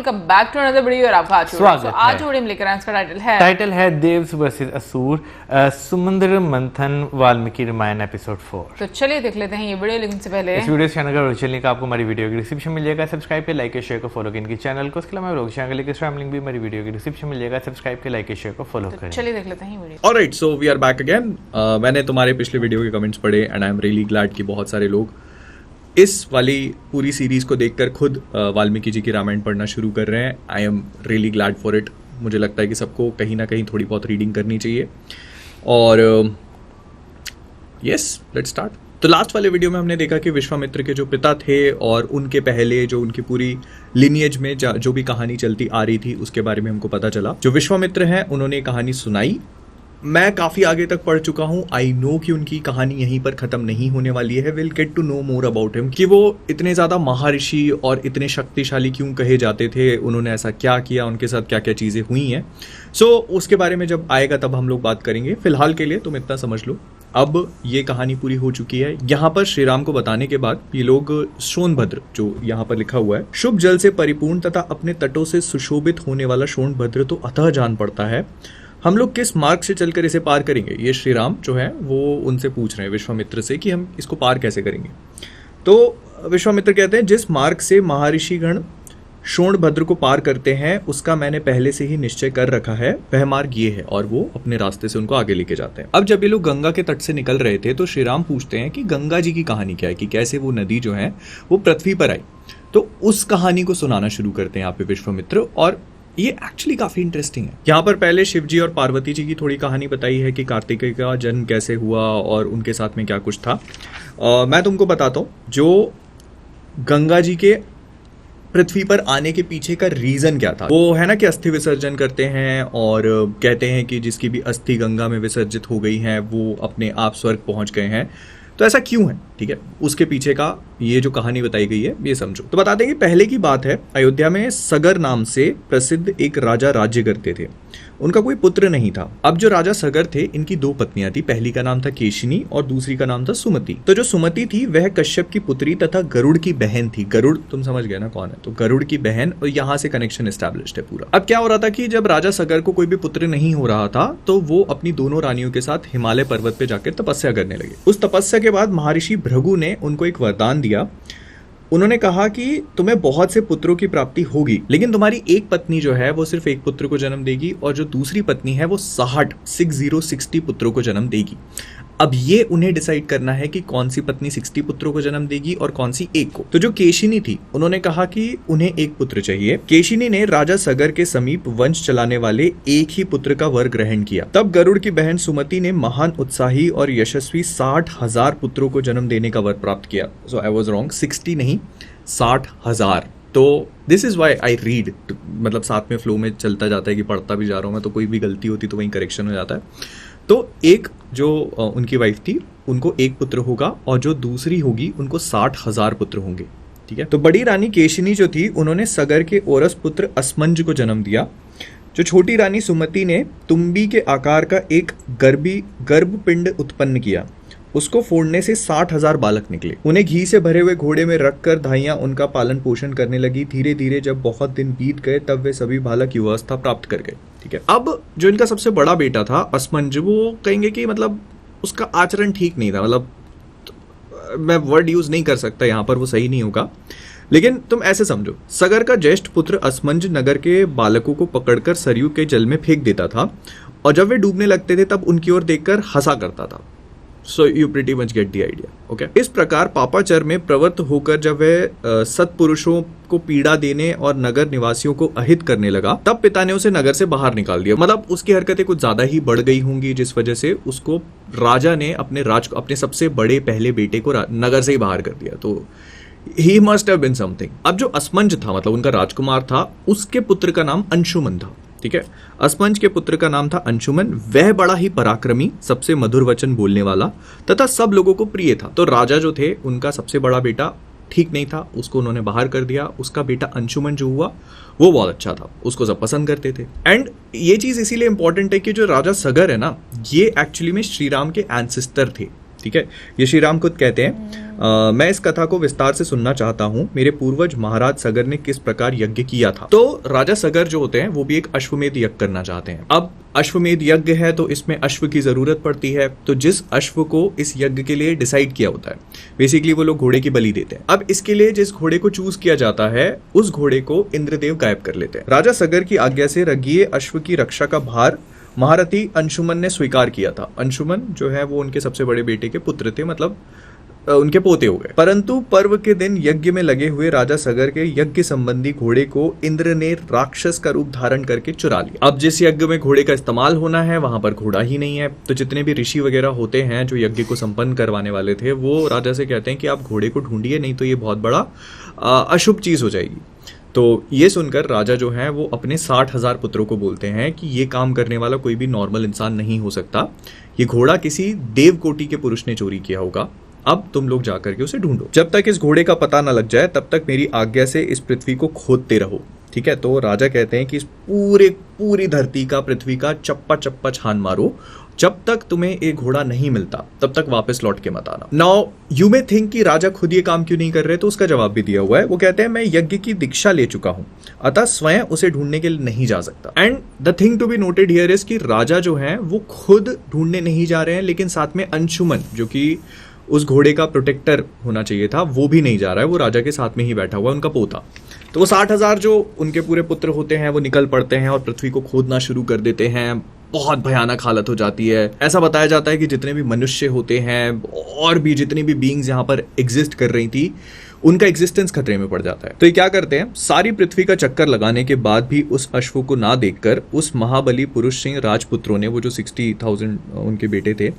Welcome back to another video. आपका आज video में लेकर आए, इसका टाइटल है देव्स वर्सेस असुर, समुद्र मंथन, वाल्मीकि रामायण एपिसोड 4। तो चलिए देख लेते हैं ये वीडियो। लेकिन से पहले इस वीडियो चैनल का ओरिजिनल लिंक आपको हमारी वीडियो की डिस्क्रिप्शन मिल जाएगा। सब्सक्राइब के, लाइक के, शेयर को फॉलो करें चैनल को। उसके अलावा रोग चैनल के स्ट्रीम लिंक भी हमारी वीडियो की डिस्क्रिप्शन मिल जाएगा। सब्सक्राइब के, लाइक के, शेयर को फॉलो करें। चलिए देख लेते हैं video. Alright, so we are back again. मैंने तुम्हारे पिछले वीडियो के कमेंट्स पढ़े and I am really glad कि बहुत सारे लोग इस वाली पूरी सीरीज को देखकर खुद वाल्मीकि जी की रामायण पढ़ना शुरू कर रहे हैं। आई am really glad for it. मुझे लगता है कि सबको कहीं ना कहीं थोड़ी बहुत रीडिंग करनी चाहिए। और यस, लेट्स स्टार्ट। तो लास्ट वाले वीडियो में हमने देखा कि विश्वामित्र के जो पिता थे और उनके पहले जो उनकी पूरी लिनिएज में जो भी कहानी चलती आ रही थी उसके बारे में हमको पता चला। जो विश्वामित्र हैं उन्होंने कहानी सुनाई। मैं काफी आगे तक पढ़ चुका हूं। आई नो कि उनकी कहानी यहीं पर खत्म नहीं होने वाली है। Will get to know more about him कि वो इतने ज्यादा महर्षि और इतने शक्तिशाली क्यों कहे जाते थे, उन्होंने ऐसा क्या किया, उनके साथ क्या क्या चीजें हुई हैं। सो उसके बारे में जब आएगा तब हम लोग बात करेंगे। फिलहाल के लिए तुम इतना समझ लो, अब ये कहानी पूरी हो चुकी है। यहाँ पर श्री राम को बताने के बाद ये लोग सोनभद्र, जो यहाँ पर लिखा हुआ है, शुभ जल से परिपूर्ण तथा अपने तटों से सुशोभित होने वाला सोनभद्र तो अतः जान पड़ता है। हम लोग किस मार्ग से चलकर इसे पार करेंगे? ये श्री राम जो है वो उनसे पूछ रहे हैं विश्वामित्र से कि हम इसको पार कैसे करेंगे। तो विश्वामित्र कहते हैं, जिस मार्ग से महर्षिगण सोनभद्र को पार करते हैं उसका मैंने पहले से ही निश्चय कर रखा है। वह मार्ग ये है, और वो अपने रास्ते से उनको आगे लेके जाते हैं। अब जब ये लोग गंगा के तट से निकल रहे थे तो श्री राम पूछते हैं कि गंगा जी की कहानी क्या है, कि कैसे वो नदी जो है वो पृथ्वी पर आई। तो उस कहानी को सुनाना शुरू करते हैं यहाँ पे विश्वामित्र। और ये एक्चुअली काफी इंटरेस्टिंग है। यहाँ पर पहले शिव जी और पार्वती जी की थोड़ी कहानी बताई है कि कार्तिकेय का जन्म कैसे हुआ और उनके साथ में क्या कुछ था। मैं तुमको बताता हूँ जो गंगा जी के पृथ्वी पर आने के पीछे का रीजन क्या था। वो है ना कि अस्थि विसर्जन करते हैं और कहते हैं कि जिसकी भी अस्थि गंगा में विसर्जित हो गई है वो अपने आप स्वर्ग पहुंच गए हैं। तो ऐसा क्यों है, ठीक है, उसके पीछे का ये जो कहानी बताई गई है ये समझो। तो बता दें कि पहले की बात है, अयोध्या में सगर नाम से प्रसिद्ध एक राजा राज्य करते थे। उनका कोई पुत्र नहीं था। अब जो राजा सगर थे, इनकी दो पत्नियां थी। पहली का नाम था केशिनी और दूसरी का नाम था सुमति। तो जो सुमति थी वह कश्यप की पुत्री तथा गरुड़ की बहन थी। गरुड़ तुम समझ गए ना कौन है, तो गरुड़ की बहन। और यहाँ से कनेक्शन एस्टैब्लिश्ड है पूरा। अब क्या हो रहा था कि जब राजा सगर को कोई भी पुत्र नहीं हो रहा था तो वो अपनी दोनों रानियों के साथ हिमालय पर्वत पे जाकर तपस्या करने लगे। उस तपस्या के बाद महर्षि भृगु ने उनको एक वरदान दिया। उन्होंने कहा कि तुम्हें बहुत से पुत्रों की प्राप्ति होगी, लेकिन तुम्हारी एक पत्नी जो है वो सिर्फ एक पुत्र को जन्म देगी और जो दूसरी पत्नी है वो 60 पुत्रों को जन्म देगी। अब ये उन्हें डिसाइड करना है कि कौन सी पत्नी 60 पुत्रों को जन्म देगी और कौन सी एक को। तो जो केशिनी थी उन्होंने कहा कि उन्हें एक पुत्र चाहिए। केशिनी ने राजा सगर के समीप वंश चलाने वाले एक ही पुत्र का वर ग्रहण किया। तब गरुड़ की बहन सुमति ने महान उत्साही और यशस्वी 60,000 पुत्रों को जन्म देने का वर प्राप्त किया। सो आई वॉज रॉन्ग, 60 नहीं 60,000। तो this is why I read, मतलब साथ में फ्लो में चलता जाता है कि पढ़ता भी जा रहा हूं मैं, तो कोई भी गलती होती तो वहीं करेक्शन हो जाता है। तो एक जो उनकी वाइफ थी उनको एक पुत्र होगा और जो दूसरी होगी उनको 60,000 पुत्र होंगे, ठीक है। तो बड़ी रानी केशिनी जो थी उन्होंने सगर के ओरस पुत्र असमंज को जन्म दिया। जो छोटी रानी सुमति ने तुम्बी के आकार का एक गर्भपिंड उत्पन्न किया। उसको फोड़ने से 60,000 बालक निकले। उन्हें घी से भरे हुए घोड़े में रखकर धाइयां उनका पालन पोषण करने लगी। धीरे धीरे जब बहुत दिन बीत गए तब वे सभी बालक युवावस्था प्राप्त कर गए, ठीक है। अब जो इनका सबसे बड़ा बेटा था असमंज, वो कहेंगे कि मतलब उसका आचरण ठीक नहीं था। मतलब मैं वर्ड यूज नहीं कर सकता यहाँ पर, वो सही नहीं होगा, लेकिन तुम ऐसे समझो, सगर का ज्येष्ठ पुत्र असमंज नगर के बालकों को पकड़कर सरयू के जल में फेंक देता था और जब वे डूबने लगते थे तब उनकी ओर देखकर हंसा करता था। So you pretty much get the idea, okay? इस प्रकार पापाचर में प्रवृत्त होकर जब वह सत्पुरुषों को पीड़ा देने और नगर निवासियों को अहित करने लगा, तब पिता ने उसे नगर से बाहर निकाल दिया। मतलब उसकी हरकतें कुछ ज्यादा ही बढ़ गई होंगी, जिस वजह से उसको राजा ने अपने सबसे बड़े पहले बेटे को नगर से ही बाहर कर दिया। तो he must have been something. अब जो असमंज था, मतलब उनका राजकुमार था, उसके पुत्र का नाम अंशुमन था, ठीक है। असमंज के पुत्र का नाम था अंशुमन। वह बड़ा ही पराक्रमी, सबसे मधुर वचन बोलने वाला तथा सब लोगों को प्रिय था। तो राजा जो थे उनका सबसे बड़ा बेटा ठीक नहीं था, उसको उन्होंने बाहर कर दिया। उसका बेटा अंशुमन जो हुआ वो बहुत अच्छा था, उसको सब पसंद करते थे। एंड ये चीज इसीलिए इंपॉर्टेंट है कि जो राजा सगर है ना, ये एक्चुअली में श्री राम के एंसेस्टर थे। ठीक है, ये श्री राम खुद कहते हैं मैं इस कथा को विस्तार से सुनना चाहता हूँ। मेरे पूर्वज महाराज सगर ने किस प्रकार यज्ञ किया था। तो राजा सगर जो होते हैं वो भी एक अश्वमेध यज्ञ करना चाहते हैं। अब अश्वमेध यज्ञ है तो इसमें अश्व की जरूरत पड़ती है। तो जिस अश्व को इस यज्ञ के लिए डिसाइड किया होता है, बेसिकली वो लोग घोड़े की बलि देते हैं। अब इसके लिए जिस घोड़े को चूज किया जाता है उस घोड़े को इंद्रदेव गायब कर लेते हैं। राजा सगर की आज्ञा से रघुवीय अश्व की रक्षा का भार महारथी अंशुमन ने स्वीकार किया था। अंशुमन जो है वो उनके सबसे बड़े बेटे के पुत्र थे, मतलब उनके पोते हो गए। परंतु पर्व के दिन यज्ञ में लगे हुए राजा सगर के यज्ञ संबंधी घोड़े को इंद्र ने राक्षस का रूप धारण करके चुरा लिया। अब जिस यज्ञ में घोड़े का इस्तेमाल होना है वहां पर घोड़ा ही नहीं है। तो जितने भी ऋषि वगैरह होते हैं जो यज्ञ को संपन्न करवाने वाले थे, वो राजा से कहते हैं कि आप घोड़े को ढूंढिए, नहीं तो ये बहुत बड़ा अशुभ चीज हो जाएगी। तो ये सुनकर राजा जो है वो अपने 60,000 पुत्रों को बोलते हैं कि ये काम करने वाला कोई भी नॉर्मल इंसान नहीं हो सकता। ये घोड़ा किसी देवकोटि के पुरुष ने चोरी किया होगा। अब तुम लोग जाकर के उसे ढूंढो। जब तक इस घोड़े का पता न लग जाए तब तक मेरी आज्ञा से इस पृथ्वी को खोदते रहो। ठीक है, तो राजा कहते हैं कि इस पूरी धरती का, पृथ्वी का चप्पा चप्पा छान मारो। जब तक तुम्हें एक घोड़ा नहीं मिलता तब तक वापस लौट के मत आना। नाउ यू मे थिंक कि राजा खुद ये काम क्यों नहीं कर रहे, तो उसका जवाब भी दिया हुआ है। वो कहते हैं मैं यज्ञ की दीक्षा ले चुका हूं, अतः स्वयं उसे ढूंढने के लिए नहीं जा सकता। And the thing to be noted here is कि राजा जो है वो खुद ढूंढने नहीं जा रहे हैं, लेकिन साथ में अंशुमन जो कि उस घोड़े का प्रोटेक्टर होना चाहिए था वो भी नहीं जा रहा है। वो राजा के साथ में ही बैठा हुआ है, उनका पोता। तो वो 60,000 जो उनके पूरे पुत्र होते हैं वो निकल पड़ते हैं और पृथ्वी को खोदना शुरू कर देते हैं। बहुत भयानक हालत हो जाती है। ऐसा बताया जाता है कि जितने भी मनुष्य होते हैं और भी जितनी भी बीइंग्स यहाँ पर एग्जिस्ट कर रही थी, उनका एग्जिस्टेंस खतरे में पड़ जाता है। तो ये क्या करते हैं, सारी पृथ्वी का चक्कर लगाने के बाद भी उस अश्व को ना देखकर उस महाबली पुरुष सिंह राजपुत्रों ने, वो जो 60,000 उनके बेटे थे,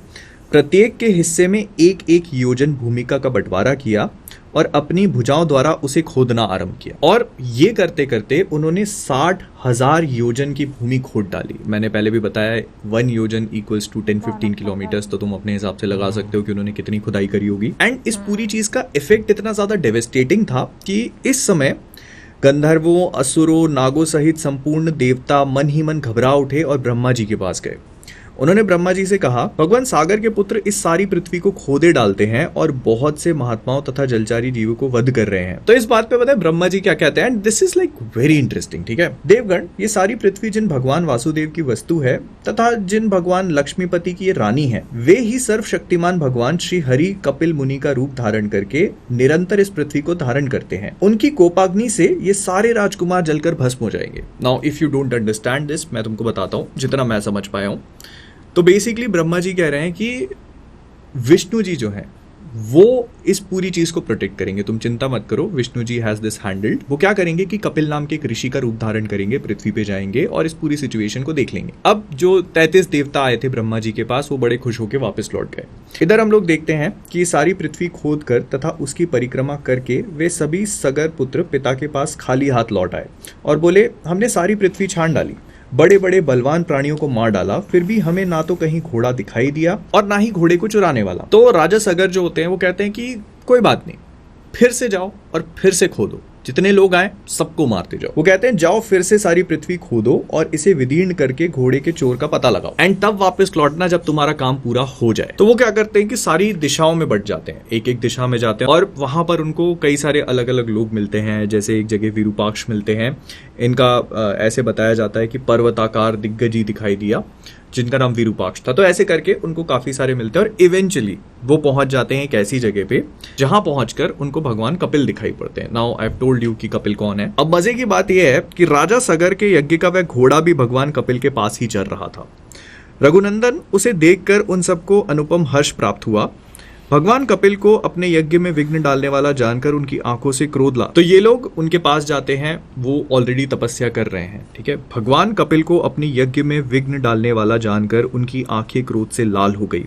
प्रत्येक के हिस्से में एक एक योजन भूमिका का बंटवारा किया और अपनी भुजाओं द्वारा उसे खोदना आरंभ किया। और ये करते करते उन्होंने 60,000 योजन की भूमि खोद डाली। मैंने पहले भी बताया 1 योजन इक्वल्स टू 10-15 किलोमीटर्स, तो तुम अपने हिसाब से लगा सकते हो कि उन्होंने कितनी खुदाई करी होगी। एंड इस पूरी चीज का इफेक्ट इतना ज्यादा डेवेस्टेटिंग था कि इस समय गंधर्वों, असुरों, नागों सहित संपूर्ण देवता मन ही मन घबरा उठे और ब्रह्मा जी के पास गए। उन्होंने ब्रह्मा जी से कहा, भगवान सागर के पुत्र इस सारी पृथ्वी को खोदे डालते हैं और बहुत से महात्माओं तथा जलचारी जीवों को वध कर रहे हैं। तो इस बात पे पता है ब्रह्मा जी क्या कहते हैं, this is like very interesting. ठीक है, देवगण, ये सारी पृथ्वी जिन भगवान वासुदेव की वस्तु है तथा जिन भगवान लक्ष्मीपति की ये रानी है, वे ही सर्वशक्तिमान भगवान श्री हरि कपिल मुनि का रूप धारण करके निरंतर इस पृथ्वी को धारण करते हैं। उनकी कोपाग्नि से ये सारे राजकुमार जलकर भस्म हो जाएंगे। Now if you don't understand this, मैं तुमको बताता हूं जितना मैं समझ पाया हूं। तो बेसिकली ब्रह्मा जी कह रहे हैं कि विष्णु जी जो हैं वो इस पूरी चीज को प्रोटेक्ट करेंगे, तुम चिंता मत करो, Vishnu ji has this handled. वो क्या करेंगे कि कपिल नाम के एक ऋषि का रूप धारण करेंगे, पृथ्वी पे जाएंगे और इस पूरी सिचुएशन को देख लेंगे। अब जो 33 देवता आए थे ब्रह्मा जी के पास, वो बड़े खुश होकर वापस लौट गए। इधर हम लोग देखते हैं कि सारी पृथ्वी खोद कर तथा उसकी परिक्रमा करके वे सभी सगर पुत्र पिता के पास खाली हाथ लौट आए और बोले, हमने सारी पृथ्वी छान डाली, बड़े बड़े बलवान प्राणियों को मार डाला, फिर भी हमें ना तो कहीं घोड़ा दिखाई दिया और ना ही घोड़े को चुराने वाला। तो राजा सगर जो होते हैं वो कहते हैं कि कोई बात नहीं, फिर से जाओ और फिर से खोदो, जितने लोग आए सबको मारते जाओ। वो कहते हैं जाओ फिर से सारी पृथ्वी खोदो और इसे विदीर्ण करके घोड़े के चोर का पता लगाओ, एंड तब वापस लौटना जब तुम्हारा काम पूरा हो जाए। तो वो क्या करते हैं कि सारी दिशाओं में बट जाते हैं, एक एक दिशा में जाते हैं और वहां पर उनको कई सारे अलग अलग लोग मिलते हैं। जैसे एक जगह विरूपाक्ष मिलते हैं, इनका ऐसे बताया जाता है कि पर्वताकार दिग्गज ही दिखाई दिया जिनका नाम विरूपाक्ष था। तो ऐसे करके उनको काफी सारे मिलते हैं और इवेंचुअली वो पहुंच जाते हैं एक ऐसी जगह पे जहां पहुंचकर उनको भगवान कपिल दिखाई पड़ते हैं। Now I have told you कि कपिल कौन है। अब मजे की बात यह है कि राजा सगर के यज्ञ का वह घोड़ा भी भगवान कपिल के पास ही चल रहा था। रघुनंदन उसे देखकर उन सबको अनुपम हर्ष प्राप्त हुआ। भगवान कपिल को अपने यज्ञ में विघ्न डालने वाला जानकर उनकी आंखों से क्रोध ला। तो ये लोग उनके पास जाते हैं, वो ऑलरेडी तपस्या कर रहे हैं। ठीक है, भगवान कपिल को अपने यज्ञ में विघ्न डालने वाला जानकर उनकी आंखें क्रोध से लाल हो गई।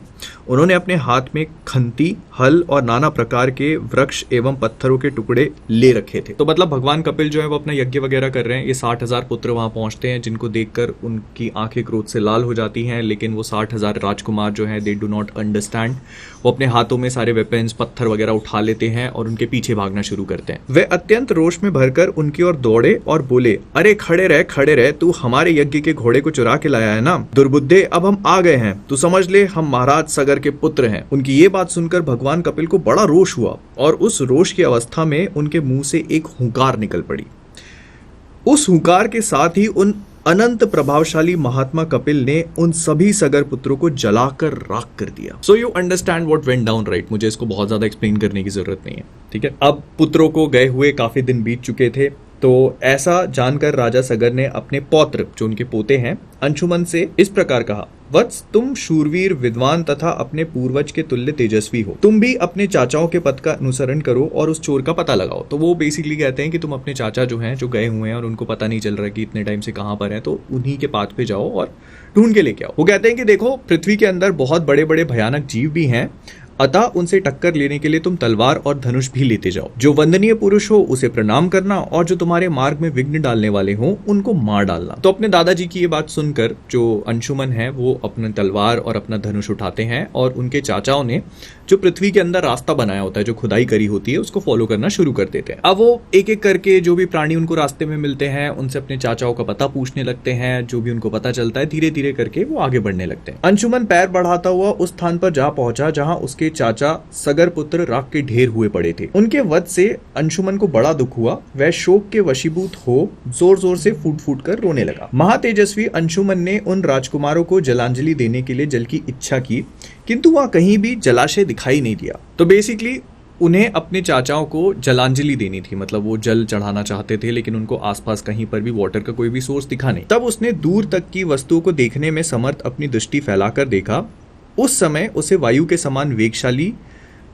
उन्होंने अपने हाथ में खंती, हल और नाना प्रकार के वृक्ष एवं पत्थरों के टुकड़े ले रखे थे। तो मतलब भगवान कपिल जो है वो अपना यज्ञ वगैरह कर रहे हैं। ये 60,000 पुत्र वहां पहुंचते हैं जिनको देखकर उनकी आंखें क्रोध से लाल हो जाती हैं, लेकिन वो 60,000 राजकुमार जो है दे डू नॉट अंडरस्टैंड। वो अपने हाथों हाथों में सारे वेपन्स पत्थर वगैरह उठा लेते हैं और उनके पीछे भागना शुरू करते हैं। वे अत्यंत रोष में भरकर उनकी ओर दौड़े और बोले, अरे खड़े रह, तू हमारे यज्ञ के घोड़े को चुरा के लाया है ना, दुर्बुद्धे, अब हम आ गए हैं, तू समझ ले हम महाराज सगर के पुत्र हैं। उनकी ये बात सुनकर भगवान कपिल को बड़ा रोष हुआ और उस रोष की अवस्था में उनके मुंह से एक हुंकार निकल पड़ी। उस हुंकार के साथ ही उन अनंत प्रभावशाली महात्मा कपिल ने उन सभी सगर पुत्रों को जलाकर राख कर दिया। So you understand what went down, right? मुझे इसको बहुत ज्यादा एक्सप्लेन करने की जरूरत नहीं है, ठीक है। अब पुत्रों को गए हुए काफी दिन बीत चुके थे, तो ऐसा जानकर राजा सगर ने अपने पौत्र, जो उनके पोते हैं, अंशुमन से इस प्रकार कहा, वत्स, तुम शूरवीर, विद्वान तथा अपने पूर्वज के तुल्य तेजस्वी हो। तुम भी अपने चाचाओं के पथ का अनुसरण करो और उस चोर का पता लगाओ। तो वो बेसिकली कहते हैं कि तुम अपने चाचा जो हैं, जो गए हुए हैं और उनको पता नहीं चल रहा कि इतने टाइम से कहां पर हैं, तो उन्हीं के पाथ पे जाओ और ढूंढ के लेके आओ। वो कहते हैं कि देखो, पृथ्वी के अंदर बहुत बड़े बड़े भयानक जीव भी हैं, अतः उनसे टक्कर लेने के लिए तुम तलवार और धनुष भी लेते जाओ। जो वंदनीय पुरुष हो उसे प्रणाम करना और जो तुम्हारे मार्ग में विघ्न डालने वाले हो उनको मार डालना। तो अपने दादाजी की ये बात सुनकर जो अंशुमन है वो अपने तलवार और अपना धनुष उठाते हैं और उनके चाचाओं ने जो पृथ्वी के अंदर रास्ता बनाया होता है, जो खुदाई करी होती है, उसको फॉलो करना शुरू कर देते हैं। अब वो एक एक करके जो भी प्राणी उनको रास्ते में मिलते हैं उनसे अपने चाचाओं का पता पूछने लगते हैं। जो भी उनको पता चलता है धीरे धीरे करके वो आगे बढ़ने लगते हैं। अंशुमन पैर बढ़ाता हुआ उस स्थान पर जा पहुंचा जहां उसके चाचा सगर पुत्र राख के ढेर हुए पड़े थे। उनके वध से अंशुमन को बड़ा दुख हुआ। वह शोक के वशीभूत हो जोर जोर से फूट फूट कर रोने लगा। महातेजस्वी अंशुमन ने उन राजकुमारों को जलांजलि देने के लिए जल की इच्छा की, किंतु वहां कहीं भी जलाशय दिखाई नहीं दिया। तो बेसिकली उन्हें अपने चाचाओं को जलांजलि देनी थी, मतलब वो जल चढ़ाना चाहते थे, लेकिन उनको आसपास कहीं पर भी वाटर का कोई भी सोर्स दिखा नहीं। तब उसने दूर तक की वस्तुओं को देखने में समर्थ अपनी दृष्टि फैलाकर देखा। उस समय उसे वायु के समान वेगशाली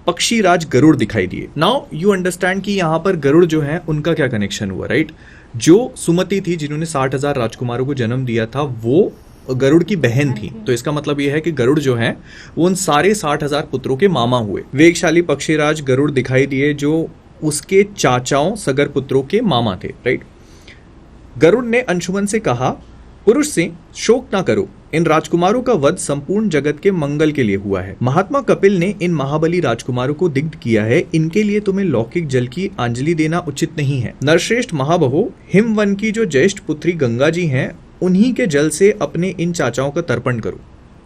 पक्षीराज गरुड़ दिखाई दिए। नाउ यू अंडरस्टैंड कि यहाँ पर गरुड़ जो है उनका क्या कनेक्शन हुआ, राइट? जो सुमति थी जिन्होंने 60,000 राजकुमारों को जन्म दिया था, वो गरुड़ की बहन थी। तो इसका मतलब यह है कि गरुड़ जो है वो उन सारे 60,000 पुत्रों के मामा हुए। वेगशाली पक्षीराज गरुड़ दिखाई दिए जो उसके चाचाओं सगर पुत्रों के मामा थे, राइट? गरुड़ ने अंशुमन से कहा, पुरुष सिंह, शोक ना करो, इन राजकुमारों का वध संपूर्ण जगत के मंगल के लिए हुआ है। महात्मा कपिल ने इन महाबली राजकुमारों को दिग्ध किया है। इनके लिए तुम्हें लौकिक जल की अंजलि देना उचित नहीं है। नरश्रेष्ठ महाबहो, हिमवन की जो ज्येष्ठ पुत्री गंगा जी हैं, उन्हीं के जल से अपने इन चाचाओं का तर्पण करो।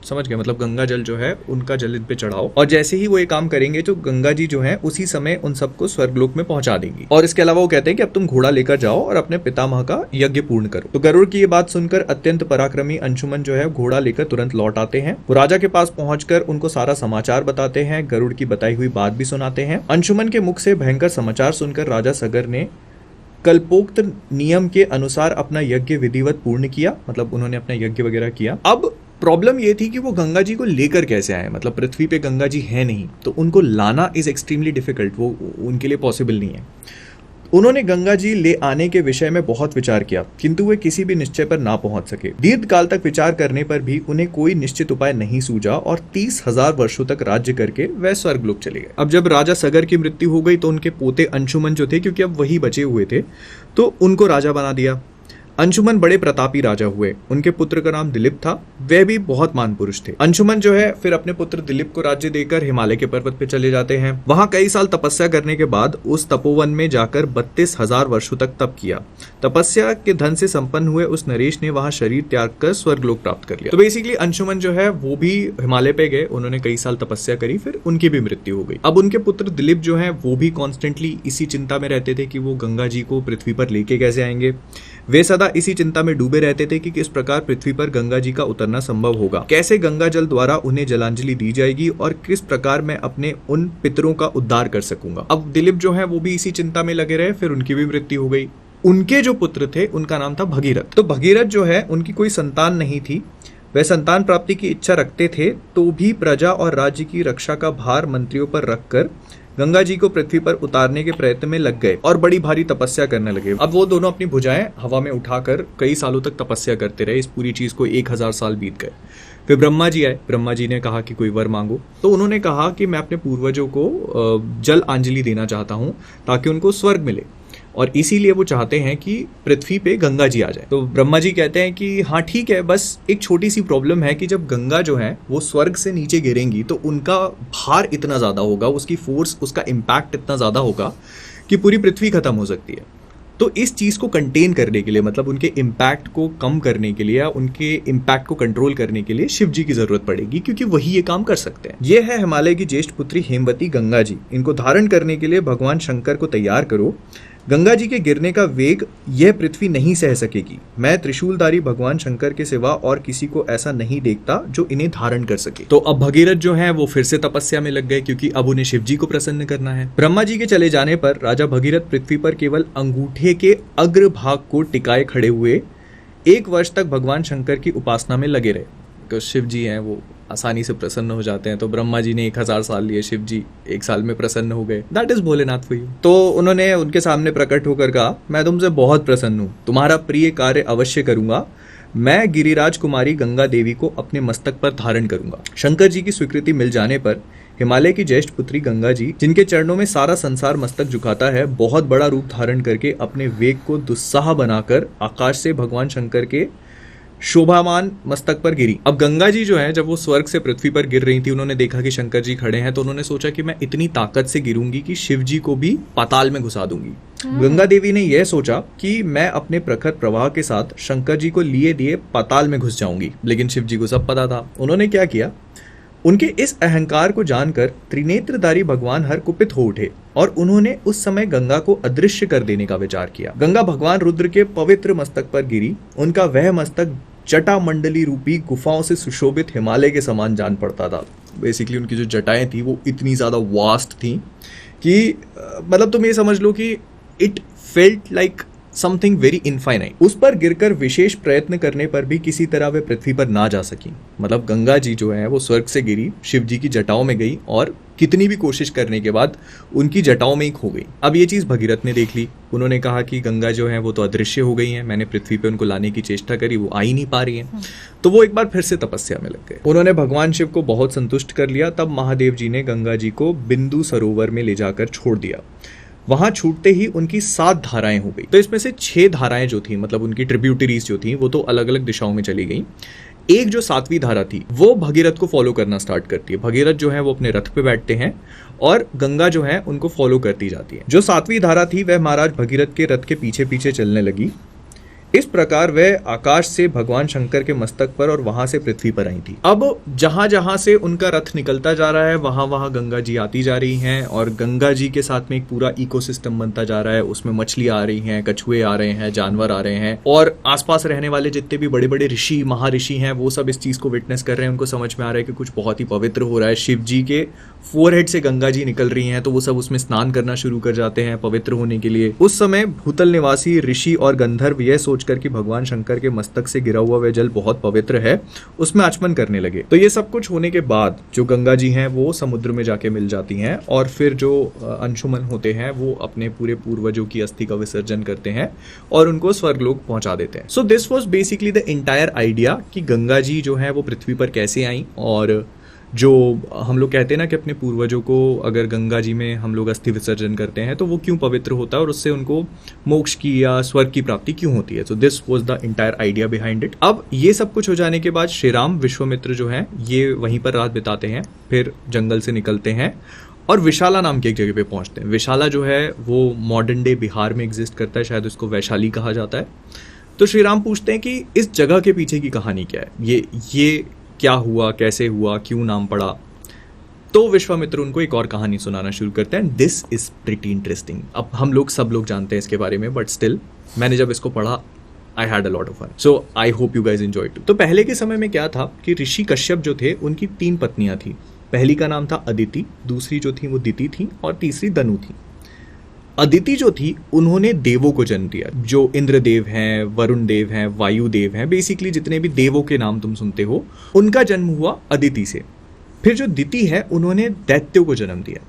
समझ गए? मतलब गंगा जल जो है उनका जल इन पे चढ़ाओ, और जैसे ही वो ये काम करेंगे तो गंगा जी जो है उसी समय उन सबको स्वर्गलोक में पहुंचा देंगी। और इसके अलावा वो कहते हैं कि अब तुम घोड़ा लेकर जाओ और अपने पितामह का यज्ञ पूर्ण करो। तो गरुड़ की ये बात सुनकर अत्यंत पराक्रमी अंशुमन जो है घोड़ा लेकर तुरंत लौट आते हैं। वो राजा के पास पहुंचकर उनको सारा समाचार बताते हैं, गरुड़ की बताई हुई बात भी सुनाते हैं। अंशुमन के मुख से भयंकर समाचार सुनकर राजा सगर ने कल्पोक्त नियम के अनुसार अपना यज्ञ विधिवत पूर्ण किया, मतलब उन्होंने अपना यज्ञ वगैरह किया। अब प्रॉब्लम ये थी कि वो गंगा जी को लेकर कैसे आए, मतलब पृथ्वी पे गंगा जी है नहीं, तो उनको लाना इज एक्सट्रीमली डिफिकल्ट, वो उनके लिए पॉसिबल नहीं है। उन्होंने गंगा जी ले आने के विषय में बहुत विचार किया, किंतु वे किसी भी निश्चय पर ना पहुंच सके। दीर्घ काल तक विचार करने पर भी उन्हें कोई निश्चित उपाय नहीं सूझा और 30,000 वर्षों तक राज्य करके वह स्वर्गलोक चले गए। अब जब राजा सगर की मृत्यु हो गई तो उनके पोते अंशुमन जो थे, क्योंकि अब वही बचे हुए थे, तो उनको राजा बना दिया। अंशुमन बड़े प्रतापी राजा हुए। उनके पुत्र का नाम दिलीप था, वह भी बहुत मान पुरुष थे। अंशुमन जो है फिर अपने पुत्र दिलीप को राज्य देकर हिमालय के पर्वत पे चले जाते हैं। वहां कई साल तपस्या करने के बाद उस तपोवन में जाकर 32,000 वर्षों तक तप किया। तपस्या के धन से संपन्न हुए उस नरेश ने वहां शरीर त्याग कर स्वर्गलोक प्राप्त कर लिया। तो बेसिकली अंशुमन जो है वो भी हिमालय पे गए, उन्होंने कई साल तपस्या करी, फिर उनकी भी मृत्यु हो गई। अब उनके पुत्र दिलीप जो है वो भी कॉन्स्टेंटली इसी चिंता में रहते थे कि वो गंगा जी को पृथ्वी पर लेके कैसे आएंगे। वे सदा इसी चिंता में डूबे रहते थे कि किस प्रकार पृथ्वी पर गंगा जी का उतरना संभव होगा, कैसे गंगा जल द्वारा उन्हें जलांजलि दी जाएगी और किस प्रकार मैं अपने उन पितरों का उद्धार कर सकूंगा। अब दिलीप जो है वो भी इसी चिंता में लगे रहे, फिर उनकी भी मृत्यु हो गई। उनके जो पुत्र थे उनका नाम था भगीरथ। तो भगीरथ जो है उनकी कोई संतान नहीं थी। वह संतान प्राप्ति की इच्छा रखते थे, तो भी प्रजा और राज्य की रक्षा का भार मंत्रियों पर रखकर गंगा जी को पृथ्वी पर उतारने के प्रयत्न में लग गए और बड़ी भारी तपस्या करने लगे। अब वो दोनों अपनी भुजाएं हवा में उठाकर कई सालों तक तपस्या करते रहे। इस पूरी चीज को 1000 साल बीत गए। फिर ब्रह्मा जी आए। ब्रह्मा जी ने कहा कि कोई वर मांगो, तो उन्होंने कहा कि मैं अपने पूर्वजों को जल अंजलि देना चाहता हूं ताकि उनको स्वर्ग मिले। और इसीलिए वो चाहते हैं कि पृथ्वी पे गंगा जी आ जाए। तो ब्रह्मा जी कहते हैं कि हाँ ठीक है, बस एक छोटी सी प्रॉब्लम है कि जब गंगा जो है वो स्वर्ग से नीचे गिरेंगी तो उनका भार इतना ज़्यादा होगा, उसकी फोर्स, उसका इम्पैक्ट इतना ज़्यादा होगा कि पूरी पृथ्वी खत्म हो सकती है। तो इस चीज़ को कंटेन करने के लिए, मतलब उनके इम्पैक्ट को कम करने के लिए या उनके इम्पैक्ट को कंट्रोल करने के लिए शिव जी की जरूरत पड़ेगी, क्योंकि वही ये काम कर सकते हैं। ये है हिमालय की ज्येष्ठ पुत्री हेमवती गंगा जी। इनको धारण करने के लिए भगवान शंकर को तैयार करो। गंगा जी के गिरने का वेग यह पृथ्वी नहीं सह सकेगी। मैं त्रिशूलधारी भगवान शंकर के सिवा और किसी को ऐसा नहीं देखता जो इन्हें धारण कर सके। तो अब भगीरथ जो है वो फिर से तपस्या में लग गए, क्योंकि अब उन्हें शिव जी को प्रसन्न करना है। ब्रह्मा जी के चले जाने पर राजा भगीरथ पृथ्वी पर केवल अंगूठे के अग्रभाग को टिकाए खड़े हुए 1 वर्ष तक भगवान शंकर की उपासना में लगे रहे। तो शिव जी हैं वो आसानी से प्रसन्न हो जाते हैं। तो ब्रह्मा जी ने 1000 साल लिए, शिव जी 1 साल में प्रसन्न हो गए। That is Bholenath for you. तो उन्होंने उनके सामने प्रकट होकर कहा, मैं तुमसे बहुत प्रसन्न हूँ, तुम्हारा प्रिय कार्य अवश्य करूंगा। मैं गिरिराज कुमारी गंगा देवी को अपने मस्तक पर धारण करूंगा। शंकर जी की स्वीकृति मिल जाने पर हिमालय की ज्येष्ठ पुत्री गंगा जी, जिनके चरणों में सारा संसार मस्तक झुकाता है, बहुत बड़ा रूप धारण करके अपने वेग को दुस्साह बनाकर आकाश से भगवान शंकर के शोभामान मस्तक पर गिरी। अब गंगा जी जो है, जब वो स्वर्ग से पृथ्वी पर गिर रही थी, उन्होंने देखा कि शंकर जी खड़े हैं, तो उन्होंने सोचा कि मैं इतनी ताकत से गिरूंगी कि शिव जी को भी पाताल में घुसा दूंगी। गंगा देवी ने यह सोचा कि मैं अपने प्रखर प्रवाह के साथ शंकर जी को लिए दिए पाताल में घुस जाऊंगी, लेकिन शिव जी को सब पता था। उन्होंने क्या किया, उनके इस अहंकार को जानकर त्रिनेत्रधारी भगवान हर कुपित हो उठे और उन्होंने उस समय गंगा को अदृश्य कर देने का विचार किया। गंगा भगवान रुद्र के पवित्र मस्तक पर गिरी। उनका वह मस्तक जटा मंडली रूपी गुफाओं से सुशोभित हिमालय के समान जान पड़ता था। बेसिकली उनकी जो जटाएं थी वो इतनी ज्यादा वास्ट थी कि मतलब तुम ये समझ लो कि it felt like something very infinite. उस पर गिरकर विशेष प्रयत्न करने पर भी किसी तरह वे पृथ्वी पर ना जा सकी। मतलब गंगा जी जो है वो स्वर्ग से गिरी, शिव जी की जटाओं में गई और कितनी भी कोशिश करने के बाद उनकी जटाओं में ही खो गई। अब ये चीज भगीरथ ने देख ली। उन्होंने कहा कि गंगा जो है वो तो अदृश्य हो गई है, मैंने पृथ्वी पे उनको लाने की चेष्टा करी, वो आ ही नहीं पा रही है। तो वो एक बार फिर से तपस्या में लग गए। उन्होंने भगवान शिव को बहुत संतुष्ट कर लिया। तब महादेव जी ने गंगा जी को बिंदु सरोवर में ले जाकर छोड़ दिया। वहां छूटते ही उनकी 7 धाराएं हो गई। तो इसमें से 6 धाराएं जो थी, मतलब उनकी ट्रिब्यूटरीज जो थी, वो तो अलग अलग दिशाओं में चली गई। एक जो 7वीं धारा थी वो भगीरथ को फॉलो करना स्टार्ट करती है। भगीरथ जो है वो अपने रथ पे बैठते हैं और गंगा जो है उनको फॉलो करती जाती है। जो 7वीं धारा थी वह महाराज भगीरथ के रथ के पीछे पीछे चलने लगी। इस प्रकार वह आकाश से भगवान शंकर के मस्तक पर और वहां से पृथ्वी पर आई थी। अब जहां जहां से उनका रथ निकलता जा रहा है वहां वहां गंगा जी आती जा रही हैं और गंगा जी के साथ में एक पूरा इकोसिस्टम बनता जा रहा है। उसमें मछलियां आ रही हैं, कछुए आ रहे हैं, जानवर आ रहे हैं और आसपास रहने वाले जितने भी बड़े बड़े ऋषि महर्षि हैं वो सब इस चीज को विटनेस कर रहे हैं। उनको समझ में आ रहा है कि कुछ बहुत ही पवित्र हो रहा है। शिव जी के फोरहेड से गंगा जी निकल रही हैं, तो वो सब उसमें स्नान करना शुरू कर जाते हैं पवित्र होने के लिए। उस समय भूतल निवासी ऋषि और गंधर्व यह सोचकर कि भगवान शंकर के मस्तक से गिरा हुआ वह जल बहुत पवित्र है, उसमें आचमन करने लगे। तो ये सब कुछ होने के बाद जो गंगा जी हैं वो समुद्र में जाके मिल जाती हैं और फिर जो अंशुमन होते हैं वो अपने पूरे पूर्वजों की अस्थि का विसर्जन करते हैं और उनको स्वर्गलोक पहुंचा देते हैं। So this was basically the entire idea कि गंगा जी जो है वो पृथ्वी पर कैसे आई। और जो हम लोग कहते हैं ना कि अपने पूर्वजों को अगर गंगा जी में हम लोग अस्थि विसर्जन करते हैं तो वो क्यों पवित्र होता है और उससे उनको मोक्ष की या स्वर्ग की प्राप्ति क्यों होती है। So this was the entire idea behind it. अब ये सब कुछ हो जाने के बाद श्री राम विश्वामित्र जो है ये वहीं पर रात बिताते हैं, फिर जंगल से निकलते हैं और विशाला नाम की एक जगह पे पहुंचते हैं। विशाला जो है वो मॉडर्न डे बिहार में एग्जिस्ट करता है, शायद उसको वैशाली कहा जाता है। तो श्री राम पूछते हैं कि इस जगह के पीछे की कहानी क्या है, ये क्या हुआ, कैसे हुआ, क्यों नाम पड़ा। तो विश्वामित्र उनको एक और कहानी सुनाना शुरू करते हैं। This is pretty interesting. अब हम लोग सब लोग जानते हैं इसके बारे में, बट स्टिल मैंने जब इसको पढ़ा I had a lot of fun. So I hope you guys enjoy too. तो पहले के समय में क्या था कि ऋषि कश्यप जो थे उनकी 3 पत्नियां थी। पहली का नाम था अदिति, दूसरी जो थी वो दिति थी और तीसरी दनु थी। अदिति जो थी उन्होंने देवों को जन्म दिया, जो इंद्रदेव हैं, वरुण देव हैं, वायु देव हैं, बेसिकली जितने भी देवों के नाम तुम सुनते हो उनका जन्म हुआ अदिति से। फिर जो दिति है उन्होंने दैत्यों को जन्म दिया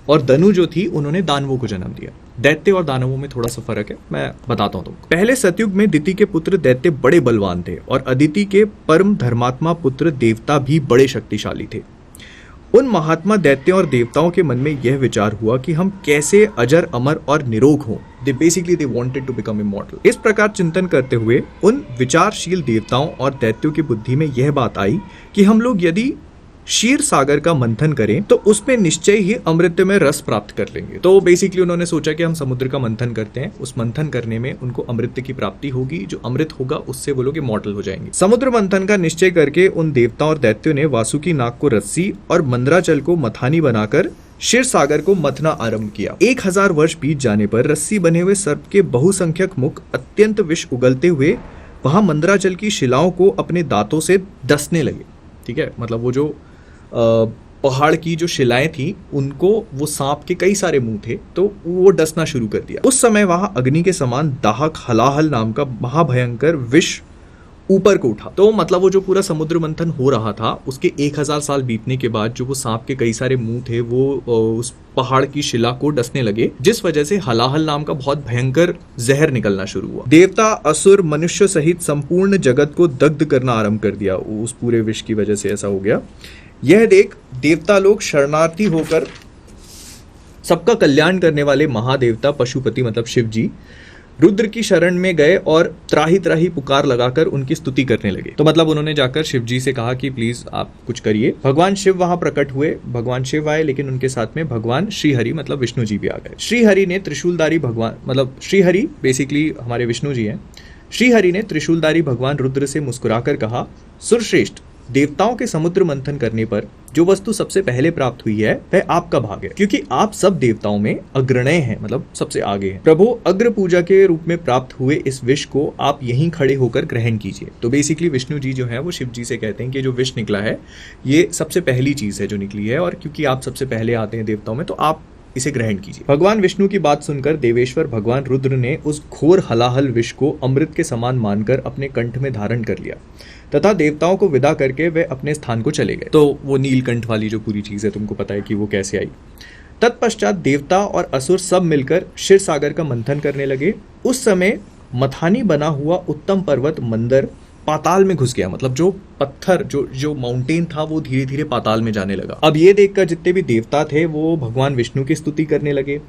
और दनु जो थी उन्होंने दानवों को जन्म दिया। दैत्य और दानवों में थोड़ा सा फर्क है, मैं बताता हूं तुमको। पहले सतयुग में दिति के पुत्र दैत्य बड़े बलवान थे और अदिति के परम धर्मात्मा पुत्र देवता भी बड़े शक्तिशाली थे। उन महात्मा दैत्यों और देवताओं के मन में यह विचार हुआ कि हम कैसे अजर अमर और निरोग हों। They wanted to become immortal. इस प्रकार चिंतन करते हुए उन विचारशील देवताओं और दैत्यों की बुद्धि में यह बात आई कि हम लोग यदि क्षीर सागर का मंथन करें तो उसमें निश्चय ही अमृत में रस प्राप्त कर लेंगे। तो बेसिकली उन्होंने सोचा कि हम समुद्र का मंथन करते हैं, उस मंथन करने में उनको अमृत की प्राप्ति होगी, जो अमृत होगा उससे वो लोग इमॉर्टल हो जाएंगे। समुद्र मंथन का निश्चय करके उन देवताओं और दैत्यों ने वासुकी नाग को रस्सी और मंदराचल को मथानी बनाकर क्षीर सागर को मथना आरंभ किया। 1000 वर्ष बीत जाने पर रस्सी बने हुए सर्प के बहुसंख्यक मुख अत्यंत विष उगलते हुए वहां मंदराचल की शिलाओं को अपने दांतों से डसने लगे। ठीक है, मतलब वो जो पहाड़ की जो शिलाएं थी उनको वो सांप के कई सारे मुंह थे, तो वो डसना शुरू कर दिया। उस समय वहां अग्नि के समान दाहक हलाहल नाम का महाभयंकर विष ऊपर को उठा। तो मतलब वो जो पूरा समुद्र मंथन हो रहा था उसके 1000 साल बीतने के बाद जो वो सांप के कई सारे मुंह थे वो उस पहाड़ की शिला को डसने लगे, जिस वजह से हलाहल नाम का बहुत भयंकर जहर निकलना शुरू हुआ। देवता, असुर, मनुष्य सहित संपूर्ण जगत को दग्ध करना आरंभ कर दिया। उस पूरे विष की वजह से ऐसा हो गया। यह देख देवता लोग शरणार्थी होकर सबका कल्याण करने वाले महादेवता पशुपति मतलब शिव जी रुद्र की शरण में गए और त्राही त्राही पुकार लगाकर उनकी स्तुति करने लगे। तो मतलब उन्होंने जाकर शिव जी से कहा कि प्लीज आप कुछ करिए। भगवान शिव वहां प्रकट हुए। भगवान शिव आए, लेकिन उनके साथ में भगवान श्रीहरि मतलब विष्णु जी भी आ गए। श्रीहरि ने त्रिशूलधारी भगवान मतलब श्रीहरि बेसिकली हमारे विष्णु जी हैं। श्रीहरि ने त्रिशूलधारी भगवान रुद्र से मुस्कुराकर कहा, सुरश्रेष्ठ, देवताओं के समुद्र मंथन करने पर जो वस्तु सबसे पहले प्राप्त हुई है वह आपका भाग है, क्योंकि आप सब देवताओं में अग्रणय हैं, मतलब सबसे आगे हैं। प्रभु, अग्र पूजा के रूप में प्राप्त हुए इस विष को आप यहीं खड़े होकर ग्रहण कीजिए। तो बेसिकली विष्णु जी जो है वो शिव जी से कहते हैं कि जो विष निकला है ये सबसे पहली चीज है जो निकली है, और क्योंकि आप सबसे पहले आते हैं देवताओं में तो आप इसे ग्रहण कीजिए। भगवान विष्णु की बात सुनकर देवेश्वर भगवान रुद्र ने उस घोर हलाहल विष को अमृत के समान मानकर अपने कंठ में धारण कर लिया तथा देवताओं को विदा करके वे अपने स्थान को चले गए। तो वो नीलकंठ वाली जो पूरी चीज है तुमको पता है कि वो कैसे आई। तत्पश्चात देवता और असुर सब मिलकर क्षीर सागर का मंथन करने लगे। उस समय मथानी बना हुआ उत्तम पर्वत मंदर पाताल में घुस गया। मतलब जो पत्थर जो माउंटेन था वो धीरे धीरे पाताल में जाने लगा। अब ये देखकर जितने भी देवता थे वो भगवान विष्णु की स्तुति करने लगे।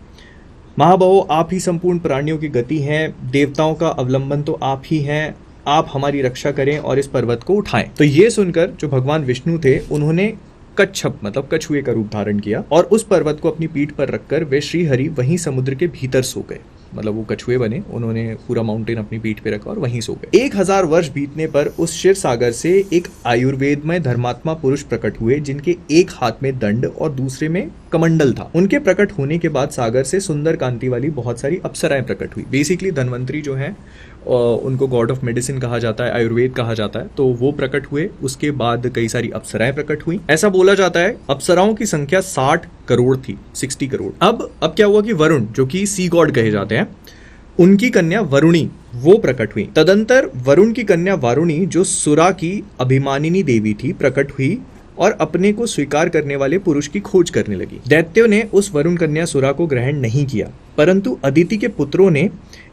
महाबाहो, आप ही संपूर्ण प्राणियों की गति हैं, देवताओं का अवलंबन तो आप ही हैं, आप हमारी रक्षा करें और इस पर्वत को उठाएं। तो ये सुनकर जो भगवान विष्णु थे उन्होंने कच्छप मतलब कछुए का रूप धारण किया और उस पर्वत को अपनी पीठ पर रखकर वे श्रीहरि वहीं समुद्र के भीतर सो गए। मतलब वो कछुए बने, उन्होंने पूरा माउंटेन अपनी पीठ पे रखा और वहीं सो गए। 1000 वर्ष बीतने पर उस क्षीर सागर से एक आयुर्वेदमय धर्मात्मा पुरुष प्रकट हुए, जिनके एक हाथ में दंड और दूसरे में कमंडल था। उनके प्रकट होने के बाद सागर से सुंदर कांति वाली बहुत सारी अप्सराएं प्रकट हुई। बेसिकली धन्वंतरी जो है उनको गॉड ऑफ मेडिसिन कहा जाता है, आयुर्वेद कहा जाता है, तो वो प्रकट हुए। उसके बाद कई सारी अप्सराएं प्रकट हुई। ऐसा बोला जाता है अप्सराओं की संख्या 60 करोड़ थी, 60 करोड़। अब क्या हुआ कि वरुण जो कि सी गॉड कहे जाते हैं, उनकी कन्या वरुणी वो प्रकट हुई। तदंतर वरुण की कन्या वारुणी जो सुरा की अभिमानिनी देवी थी प्रकट हुई और अपने को स्वीकार करने वाले पुरुष की खोज करने लगी। दैत्यों ने उस वरुण कन्या सुरा को ग्रहण नहीं किया, परंतु अदिति के पुत्रों ने